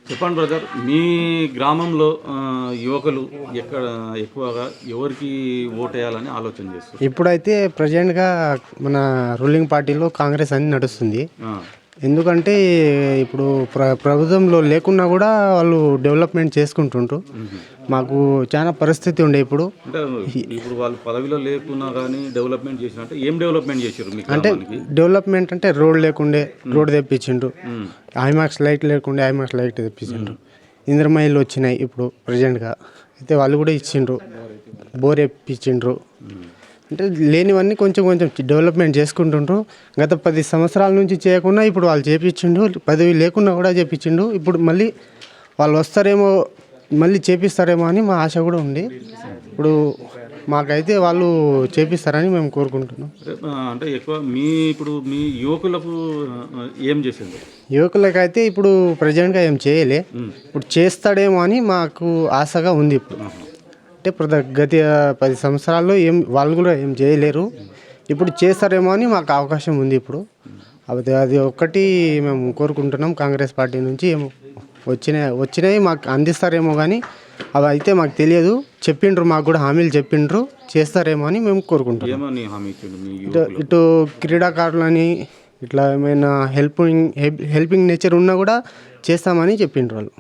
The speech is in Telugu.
చెప్పండి బ్రదర్, మీ గ్రామంలో యువకులు ఎక్కడ ఎక్కువగా ఎవరికి ఓటేయాలని ఆలోచన చేస్తారు? ఇప్పుడైతే ప్రజెంట్గా మన రూలింగ్ పార్టీలో కాంగ్రెస్ అని నడుస్తుంది. ఎందుకంటే ఇప్పుడు ప్రభుత్వంలో లేకున్నా కూడా వాళ్ళు డెవలప్మెంట్ చేసుకుంటుండ్రు. మాకు చాలా పరిస్థితి ఉండే ఇప్పుడు. అంటే ఇప్పుడు వాళ్ళు పదవిలో లేకున్నా కానీ డెవలప్మెంట్ చేసిన అంటే ఏం డెవలప్మెంట్ చేశారు మీకు? అంటే డెవలప్మెంట్ అంటే రోడ్ లేకుండే రోడ్ తెప్పించిండ్రు, ఐమాక్స్ లైట్ లేకుండే ఐమాక్స్ లైట్ తెప్పించిండ్రు, ఇంద్రమహిళలు వచ్చినాయి ఇప్పుడు ప్రజెంట్గా అయితే వాళ్ళు కూడా ఇచ్చిండ్రు, బోర్ వేయించిండ్రు. అంటే లేనివన్నీ కొంచెం కొంచెం డెవలప్మెంట్ చేసుకుంటుండ్రు. గత 10 సంవత్సరాల నుంచి చేయకుండా ఇప్పుడు వాళ్ళు చేపించిండు, పదవి లేకుండా కూడా చేపించిండు. ఇప్పుడు మళ్ళీ వాళ్ళు వస్తారేమో, మళ్ళీ చేపిస్తారేమో అని మా ఆశ కూడా ఉంది. ఇప్పుడు మాకైతే వాళ్ళు చేపిస్తారని మేము కోరుకుంటున్నాం. అంటే ఎక్కువ ఇప్పుడు మీ యువకులకు ఏం చేసింది? యువకులకైతే ఇప్పుడు ప్రజెంట్గా ఏం చేయలే, ఇప్పుడు చేస్తాడేమో అని మాకు ఆశగా ఉంది. ఇప్పుడు అంటే గత 10 సంవత్సరాల్లో వాళ్ళు కూడా ఏం చేయలేరు, ఇప్పుడు చేస్తారేమో అని మాకు అవకాశం ఉంది. ఇప్పుడు అది ఒక్కటి మేము కోరుకుంటున్నాం. కాంగ్రెస్ పార్టీ నుంచి ఏమో వచ్చినాయి మాకు అందిస్తారేమో కానీ అవి అయితే మాకు తెలియదు. చెప్పిండ్రు, మాకు కూడా హామీలు చెప్పిండ్రు, చేస్తారేమో అని మేము కోరుకుంటున్నాం. ఇటు క్రీడాకారులని ఇట్లా ఏమైనా హెల్పింగ్ నేచర్ ఉన్నా కూడా చేస్తామని చెప్పిండ్రు వాళ్ళు.